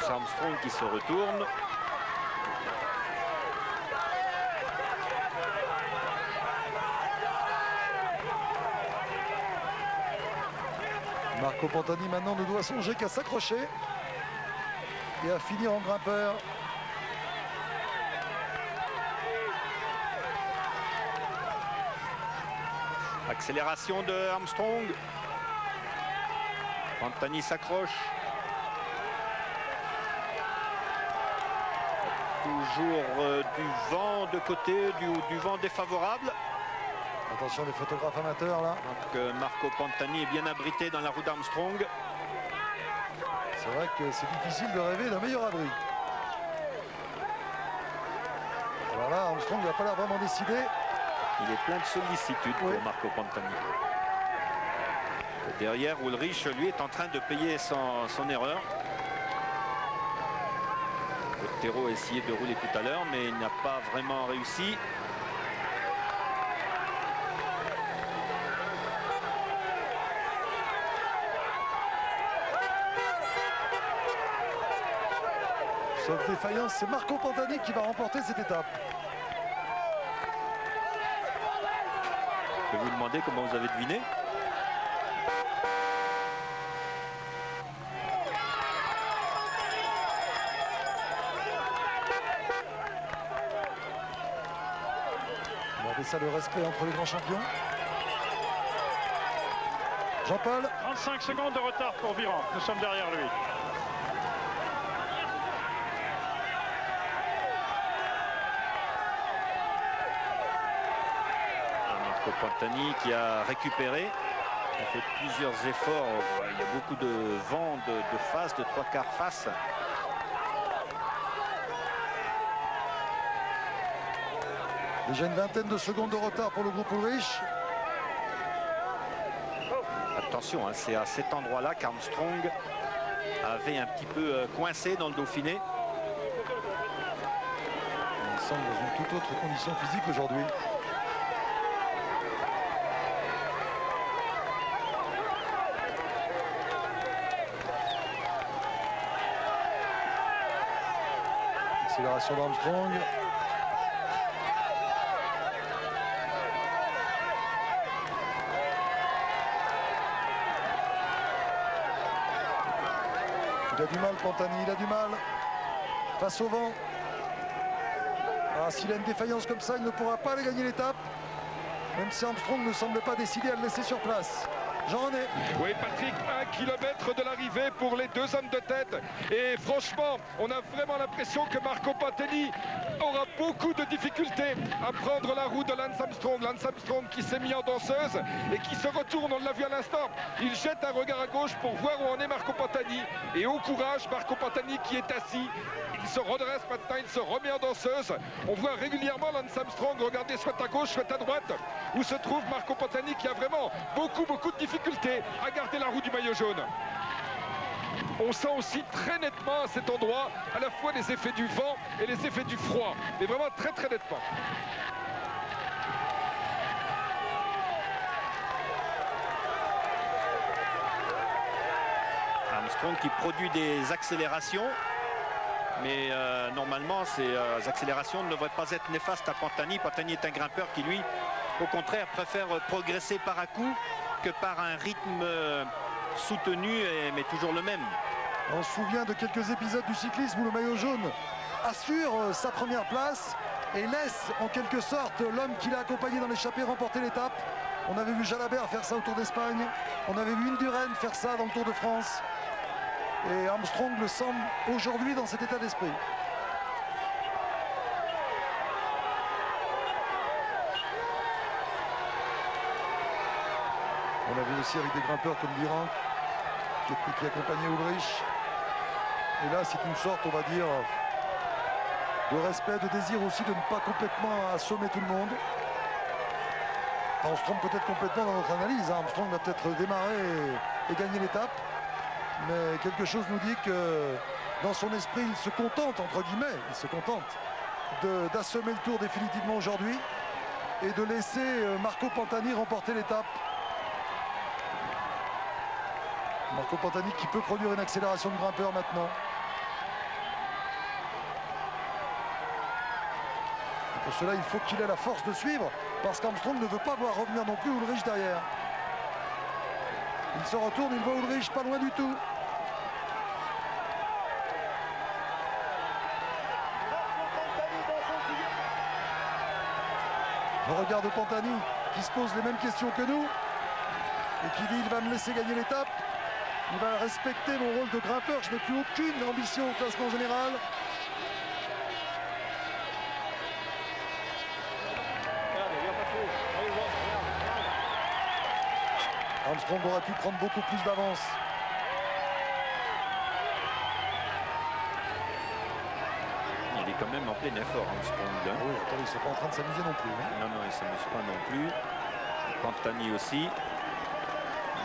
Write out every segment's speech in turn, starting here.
Lance Armstrong qui se retourne. Marco Pantani maintenant ne doit songer qu'à s'accrocher et à finir en grimpeur. Accélération de Armstrong. Pantani s'accroche. Toujours du vent de côté, du vent défavorable. Attention les photographes amateurs là. Donc Marco Pantani est bien abrité dans la roue d'Armstrong. C'est vrai que c'est difficile de rêver d'un meilleur abri. Alors là, Armstrong n'a pas l'air vraiment décidé. Il est plein de sollicitude pour Marco Pantani. Derrière, Ulrich, lui, est en train de payer son erreur. Bottero a essayé de rouler tout à l'heure, mais il n'a pas vraiment réussi. Sauf défaillance, c'est Marco Pantani qui va remporter cette étape. Je vais vous demander comment vous avez deviné. Regardez ça, le respect entre les grands champions. Jean-Paul. 35 secondes de retard pour Viran. Nous sommes derrière lui. Pantani qui a récupéré, a fait plusieurs efforts. Il y a beaucoup de vent de face, de trois quarts face. Déjà une vingtaine de secondes de retard pour le groupe Ulrich. Attention, hein, c'est à cet endroit-là qu'Armstrong avait un petit peu coincé dans le Dauphiné. Il semble dans une toute autre condition physique aujourd'hui. Accélération d'Armstrong. Il a du mal, Pantani, il a du mal. Face au vent. Ah, s'il a une défaillance comme ça, il ne pourra pas aller gagner l'étape. Même si Armstrong ne semble pas décidé à le laisser sur place. Jean-René. Oui, Patrick, 1 kilomètre de l'arrivée pour les deux hommes de tête. Et franchement, on a vraiment l'impression que Marco Pantani aura beaucoup de difficultés à prendre la roue de Lance Armstrong. Lance Armstrong qui s'est mis en danseuse et qui se retourne, on l'a vu à l'instant. Il jette un regard à gauche pour voir où en est Marco Pantani. Et au courage, Marco Pantani qui est assis. Il se redresse maintenant, il se remet en danseuse. On voit régulièrement Lance Armstrong regarder soit à gauche, soit à droite, où se trouve Marco Pantani qui a vraiment beaucoup de difficultés à garder la roue du maillot jaune. On sent aussi très nettement à cet endroit à la fois les effets du vent et les effets du froid, mais vraiment très nettement. Armstrong qui produit des accélérations. Mais normalement, ces accélérations ne devraient pas être néfastes à Pantani. Pantani est un grimpeur qui, lui, au contraire, préfère progresser par à-coup que par un rythme soutenu, mais toujours le même. On se souvient de quelques épisodes du cyclisme où le maillot jaune assure sa première place et laisse en quelque sorte l'homme qui l'a accompagné dans l'échappée remporter l'étape. On avait vu Jalabert faire ça au Tour d'Espagne. On avait vu Indurain faire ça dans le Tour de France. Et Armstrong le semble aujourd'hui dans cet état d'esprit. On a vu aussi avec des grimpeurs comme Viran qui accompagnait Ulrich. Et là, c'est une sorte, on va dire, de respect, de désir aussi de ne pas complètement assommer tout le monde. Armstrong peut-être complètement dans notre analyse. Armstrong va peut-être démarrer et gagner l'étape. Mais quelque chose nous dit que dans son esprit, il se contente, entre guillemets, il se contente d'assommer le tour définitivement aujourd'hui et de laisser Marco Pantani remporter l'étape. Marco Pantani qui peut produire une accélération de grimpeur maintenant. Pour cela, il faut qu'il ait la force de suivre, parce qu'Armstrong ne veut pas voir revenir non plus Ulrich derrière. Il se retourne, il voit Ulrich pas loin du tout. Le regard de Pantani qui se pose les mêmes questions que nous et qui dit il va me laisser gagner l'étape, il va respecter mon rôle de grimpeur, je n'ai plus aucune ambition au classement général. Armstrong aurait pu prendre beaucoup plus d'avance. Il est quand même en plein effort, Armstrong. Oui, attends, ils ne sont pas en train de s'amuser non plus. Hein. Non, il ne s'amuse pas non plus. Pantani aussi.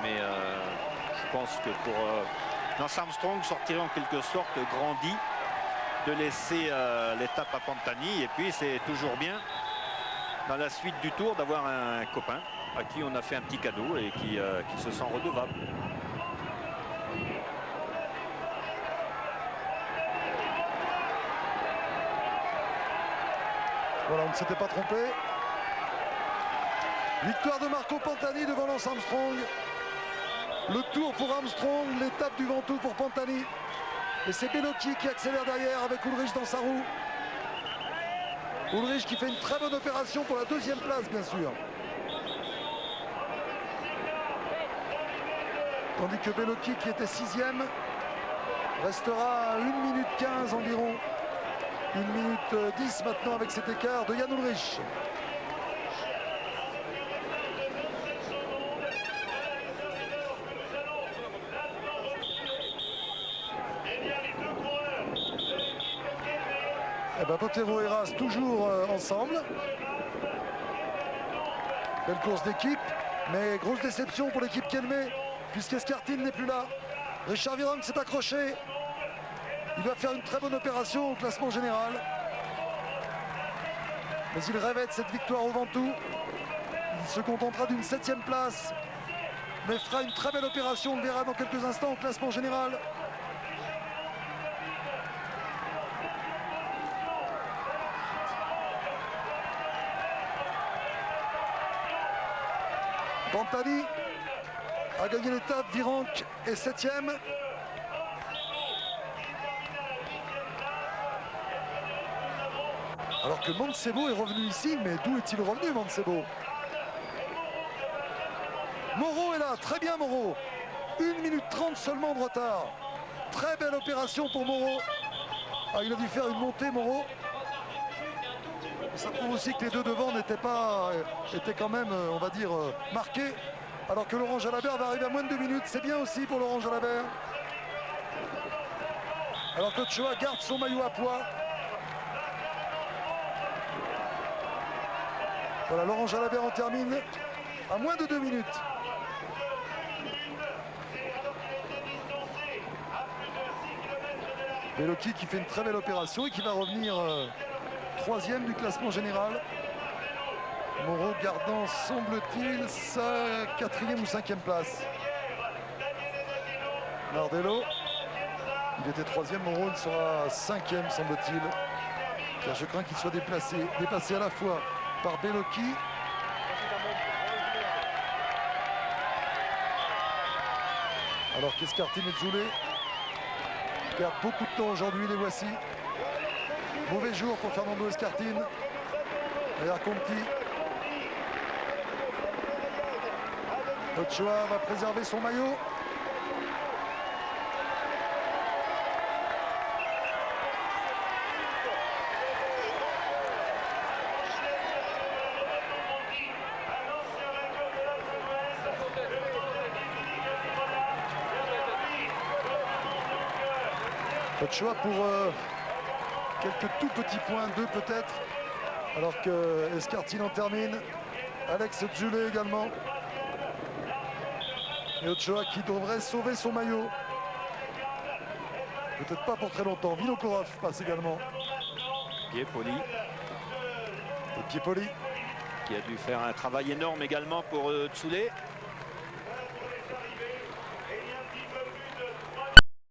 Mais je pense que pour Lance Armstrong sortirait en quelque sorte grandi de laisser l'étape à Pantani. Et puis c'est toujours bien dans la suite du tour d'avoir un copain à qui on a fait un petit cadeau et qui se sent redevable. Voilà, on ne s'était pas trompé. Victoire de Marco Pantani devant Lance Armstrong. Le tour pour Armstrong, l'étape du Ventoux pour Pantani. Et c'est Bellocchi qui accélère derrière avec Ulrich dans sa roue. Ulrich qui fait une très bonne opération pour la deuxième place, bien sûr. Tandis que Bellocchi, qui était 6e, restera à 1 minute 15 environ. 1 minute 10 maintenant avec cet écart de Jan Ulrich. Et bien Bottero et Ras toujours ensemble. Belle course d'équipe, mais grosse déception pour l'équipe Kelme, puisqu'Escartin n'est plus là. Richard Virenque s'est accroché. Il va faire une très bonne opération au classement général. Mais il rêvait de cette victoire au Ventoux. Il se contentera d'une 7e place, mais fera une très belle opération, on le verra dans quelques instants au classement général. Pantani a gagné l'étape, Virenque est 7e. Alors que Mancebo est revenu ici, mais d'où est-il revenu, Mancebo? Moreau est là, très bien Moreau. 1 minute 30 seulement de retard. Très belle opération pour Moreau. Ah, il a dû faire une montée, Moreau. Ça prouve aussi que les deux devant n'étaient pas, étaient quand même, on va dire, marqués. Alors que Laurent Jalabert va arriver à moins de 2 minutes. C'est bien aussi pour Laurent Jalabert. Alors que Ochoa garde son maillot à poids. Voilà, Laurent Jalabert en termine à moins de 2 minutes. Bellocchi qui fait une très belle opération et qui va revenir 3e du classement général. Moreau gardant, semble-t-il, sa 4e ou 5e place. Nardello, il était 3e, Moreau, il sera 5e, semble-t-il. Car je crains qu'il soit dépassé à la fois par Bellocchi alors qu'Escartin et Zoulé perdent beaucoup de temps aujourd'hui, les voici. Mauvais jour pour Fernando Escartin. Derrière Conti. Ochoa va préserver son maillot. Ochoa pour quelques tout petits points, 2 peut-être, alors que Escartin en termine. Alex Zulé également. Et Ochoa qui devrait sauver son maillot. Peut-être pas pour très longtemps. Vinokourov passe également. Piepoli. Et Piepoli. Qui a dû faire un travail énorme également pour Tsoulé.